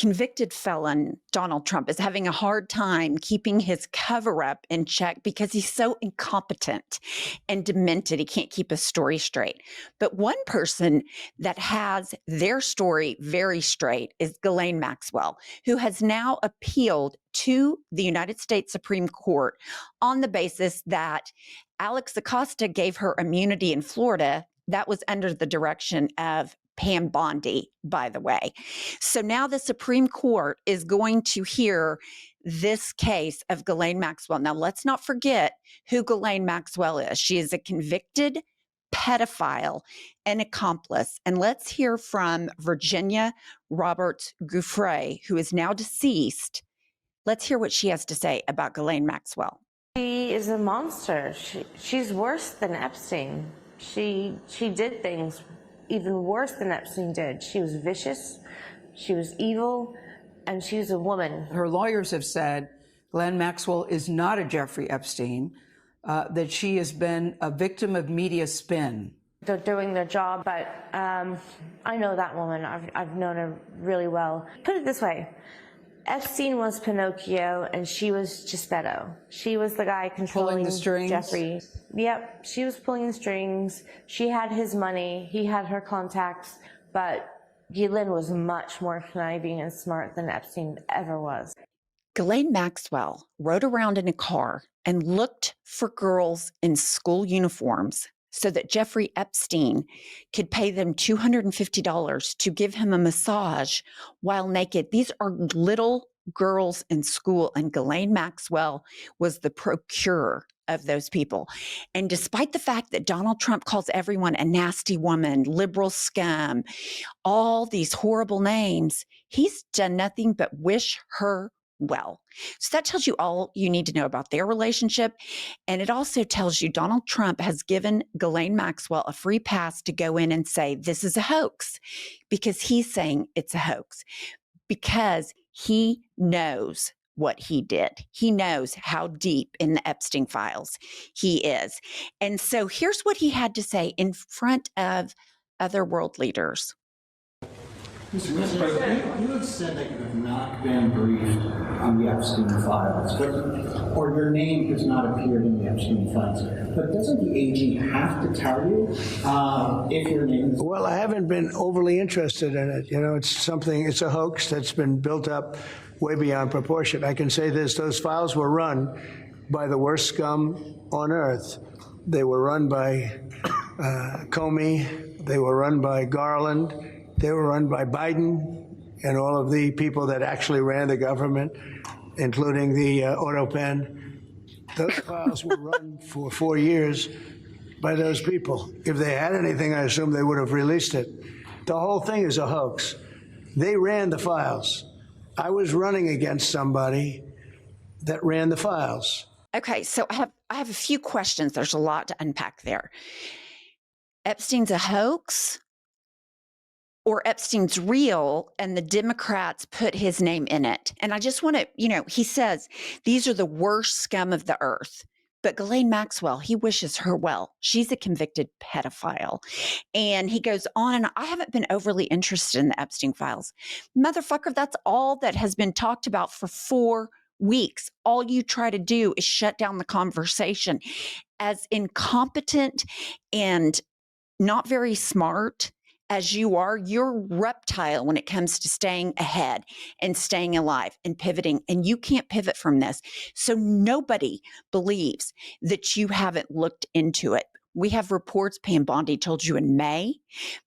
convicted felon, Donald Trump, is having a hard time keeping his cover-up in check because he's so incompetent and demented. He can't keep his story straight. But one person that has their story very straight is Ghislaine Maxwell, who has now appealed to the United States Supreme Court on the basis that Alex Acosta gave her immunity in Florida. That was under the direction of Pam Bondi, by the way. So now the Supreme Court is going to hear this case of Ghislaine Maxwell. Now, let's not forget who Ghislaine Maxwell is. She is a convicted pedophile and accomplice. And let's hear from Virginia Roberts Giuffre, who is now deceased. Let's hear what she has to say about Ghislaine Maxwell. She is a monster. She's worse than Epstein. She did things even worse than Epstein did. She was vicious, she was evil, and she was a woman. Her lawyers have said Ghislaine Maxwell is not a Jeffrey Epstein, that she has been a victim of media spin. They're doing their job, but I know that woman. I've known her really well. Put it this way. Epstein was Pinocchio, and she was Geppetto. She was the guy controlling the strings. Jeffrey. Yep, she was pulling the strings. She had his money. He had her contacts. But Ghislaine was much more conniving and smart than Epstein ever was. Ghislaine Maxwell rode around in a car and looked for girls in school uniforms so that Jeffrey Epstein could pay them $250 to give him a massage while naked. These are little girls in school, and Ghislaine Maxwell was the procurer of those people. And despite the fact that Donald Trump calls everyone a nasty woman, liberal scum, all these horrible names, he's done nothing but wish her well. So that tells you all you need to know about their relationship. And it also tells you Donald Trump has given Ghislaine Maxwell a free pass to go in and say, this is a hoax, because he's saying it's a hoax, because he knows what he did. He knows how deep in the Epstein files he is. And so here's what he had to say in front of other world leaders. Mr. President, you have said that you have not been briefed on the Epstein files, or your name has not appeared in the Epstein files. But doesn't the AG have to tell you if your name is... Well, I haven't been overly interested in it. You know, it's a hoax that's been built up way beyond proportion. I can say this, those files were run by the worst scum on earth. They were run by Comey, they were run by Garland, they were run by Biden and all of the people that actually ran the government, including the auto pen. Those files were run for 4 years by those people. If they had anything, I assume they would have released it. The whole thing is a hoax. They ran the files. I was running against somebody that ran the files. Okay, so I have a few questions. There's a lot to unpack there. Epstein's a hoax, or Epstein's real and the Democrats put his name in it? And I just want to, he says these are the worst scum of the earth. But Ghislaine Maxwell, he wishes her well. She's a convicted pedophile. And he goes on, and I haven't been overly interested in the Epstein files. Motherfucker, that's all that has been talked about for 4 weeks. All you try to do is shut down the conversation. As incompetent and not very smart as you are, you're reptile when it comes to staying ahead and staying alive and pivoting, and you can't pivot from this. So nobody believes that you haven't looked into it. We have reports, Pam Bondi told you in May,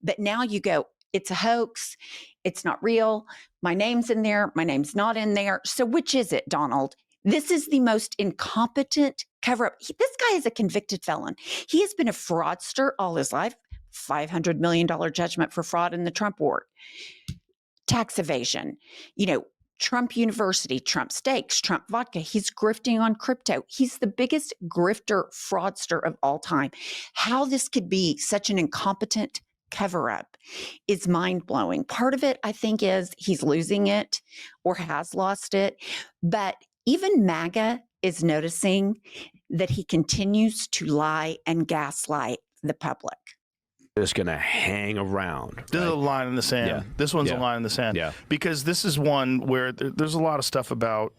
but now you go, it's a hoax, it's not real, my name's in there, my name's not in there. So which is it, Donald? This is the most incompetent cover-up. This guy is a convicted felon. He has been a fraudster all his life. $500 million judgment for fraud in the Trump war, tax evasion, Trump University, Trump steaks, Trump vodka. He's grifting on crypto. He's the biggest grifter fraudster of all time. How this could be such an incompetent cover-up is mind-blowing. Part of it, I think, is he's losing it or has lost it. But even MAGA is noticing that he continues to lie and gaslight the public. just going to hang around. This is right? a line in the sand. Yeah. This one's Yeah. a line in the sand. Yeah. Because this is one where there's a lot of stuff about,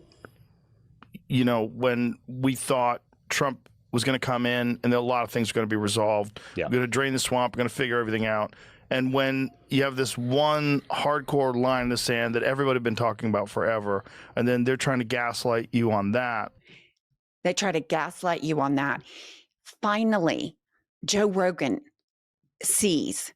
you know, when we thought Trump was going to come in and a lot of things are going to be resolved. Yeah. We're going to drain the swamp. We're going to figure everything out. And when you have this one hardcore line in the sand that everybody had been talking about forever, and then they're trying to gaslight you on that. They try to gaslight you on that. Finally, Joe Rogan sees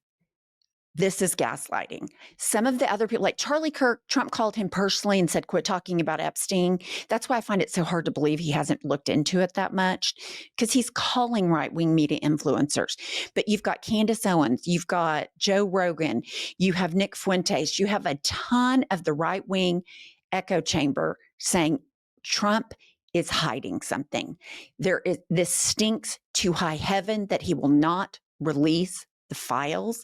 this is gaslighting. Some of the other people, like Charlie Kirk, Trump called him personally and said, quit talking about Epstein. That's why I find it so hard to believe he hasn't looked into it that much, because he's calling right-wing media influencers. But you've got Candace Owens, you've got Joe Rogan, you have Nick Fuentes, you have a ton of the right-wing echo chamber saying Trump is hiding something. This stinks to high heaven that he will not release the files.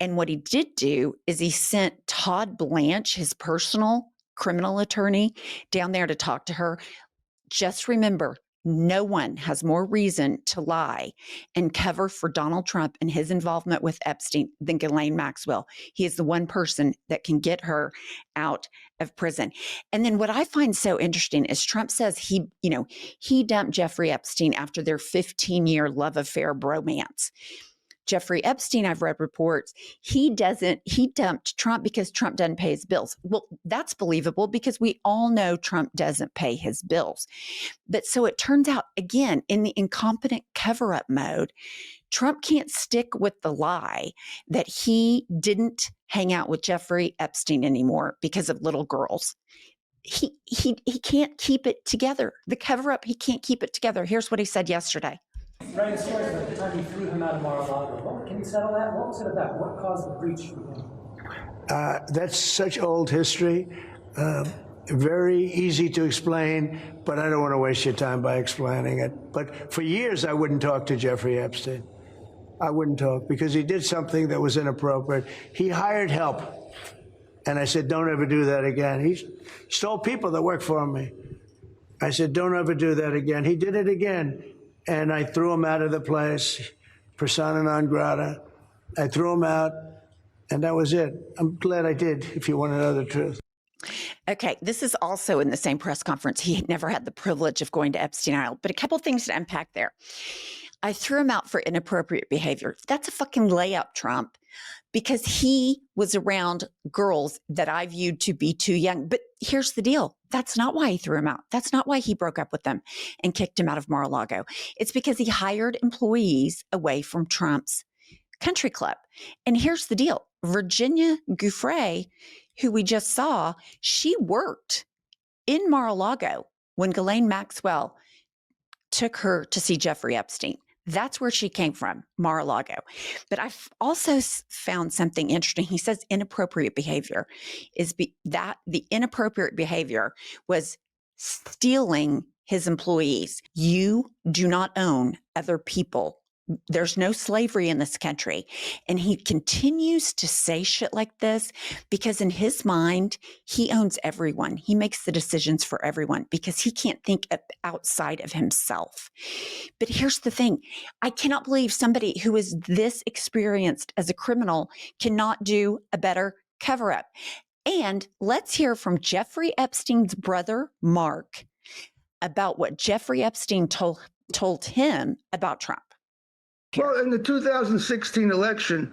And what he did do is he sent Todd Blanche, his personal criminal attorney, down there to talk to her. Just remember, no one has more reason to lie and cover for Donald Trump and his involvement with Epstein than Ghislaine Maxwell. He is the one person that can get her out of prison. And then what I find so interesting is Trump says he dumped Jeffrey Epstein after their 15-year love affair bromance. Jeffrey Epstein, I've read reports, he dumped Trump because Trump doesn't pay his bills. Well, that's believable because we all know Trump doesn't pay his bills. But so it turns out, again, in the incompetent cover-up mode, Trump can't stick with the lie that he didn't hang out with Jeffrey Epstein anymore because of little girls. He can't keep it together. The cover-up, he can't keep it together. Here's what he said yesterday. Writing stories about the time he threw him out of Mar-a-Lago. Can you settle that? What was it about? What caused the breach for him? That's such old history. Very easy to explain, but I don't want to waste your time by explaining it. But for years, I wouldn't talk to Jeffrey Epstein. I wouldn't talk because he did something that was inappropriate. He hired help. And I said, don't ever do that again. He stole people that worked for me. I said, don't ever do that again. He did it again. And I threw him out of the place, persona non grata. I threw him out, and that was it. I'm glad I did, if you want to know the truth. Okay, this is also in the same press conference. He never had the privilege of going to Epstein Island, but a couple things to unpack there. I threw him out for inappropriate behavior. That's a fucking layup, Trump, because he was around girls that I viewed to be too young. But here's the deal. That's not why he threw him out. That's not why he broke up with them and kicked him out of Mar-a-Lago. It's because he hired employees away from Trump's country club. And here's the deal. Virginia Giuffre, who we just saw, she worked in Mar-a-Lago when Ghislaine Maxwell took her to see Jeffrey Epstein. That's where she came from, Mar-a-Lago. But I've also found something interesting. He says inappropriate behavior that the inappropriate behavior was stealing his employees. You do not own other people. There's no slavery in this country. And he continues to say shit like this because in his mind, he owns everyone. He makes the decisions for everyone because he can't think outside of himself. But here's the thing. I cannot believe somebody who is this experienced as a criminal cannot do a better cover-up. And let's hear from Jeffrey Epstein's brother, Mark, about what Jeffrey Epstein told him about Trump. Well, in the 2016 election,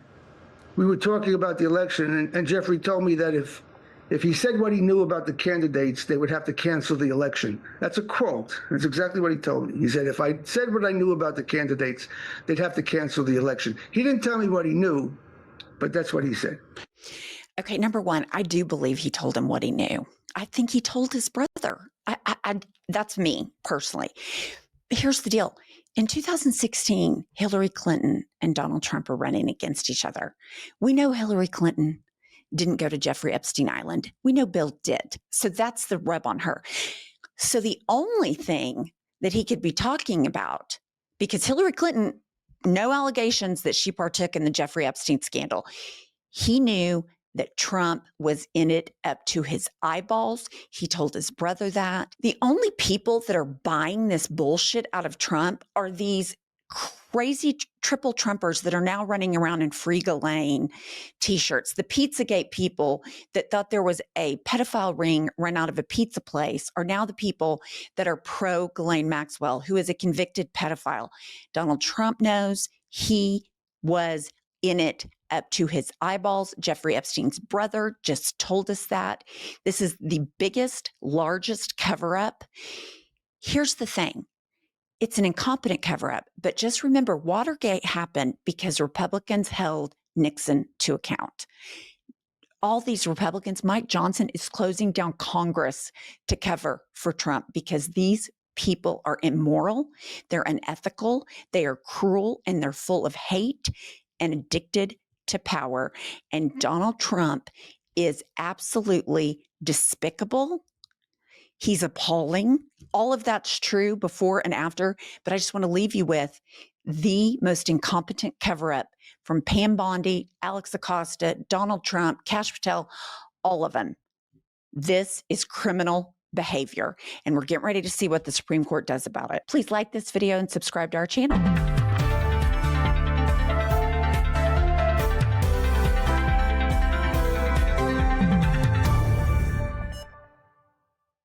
we were talking about the election, and Jeffrey told me that if he said what he knew about the candidates, they would have to cancel the election. That's a quote. That's exactly what he told me. He said, if I said what I knew about the candidates, they'd have to cancel the election. He didn't tell me what he knew, but that's what he said. Okay, number one, I do believe he told him what he knew. I think he told his brother. That's me personally. Here's the deal. In 2016, Hillary Clinton and Donald Trump are running against each other. We know Hillary Clinton didn't go to Jeffrey Epstein Island. We know Bill did. So that's the rub on her. So the only thing that he could be talking about, because Hillary Clinton, no allegations that she partook in the Jeffrey Epstein scandal. He knew that Trump was in it up to his eyeballs. He told his brother that. The only people that are buying this bullshit out of Trump are these crazy triple Trumpers that are now running around in Free Ghislaine t-shirts, the Pizzagate people that thought there was a pedophile ring run out of a pizza place are now the people that are pro Ghislaine Maxwell, who is a convicted pedophile. Donald Trump knows he was in it up to his eyeballs. Jeffrey Epstein's brother just told us that. This is the biggest, largest cover-up. Here's the thing. It's an incompetent cover-up, but just remember, Watergate happened because Republicans held Nixon to account. All these Republicans, Mike Johnson is closing down Congress to cover for Trump because these people are immoral, they're unethical, they are cruel, and they're full of hate and addicted to power. And Donald Trump is absolutely despicable. He's appalling. All of that's true before and after, but I just want to leave you with the most incompetent cover-up from Pam Bondi, Alex Acosta, Donald Trump, Kash Patel, all of them. This is criminal behavior, and we're getting ready to see what the Supreme Court does about it. Please like this video and subscribe to our channel.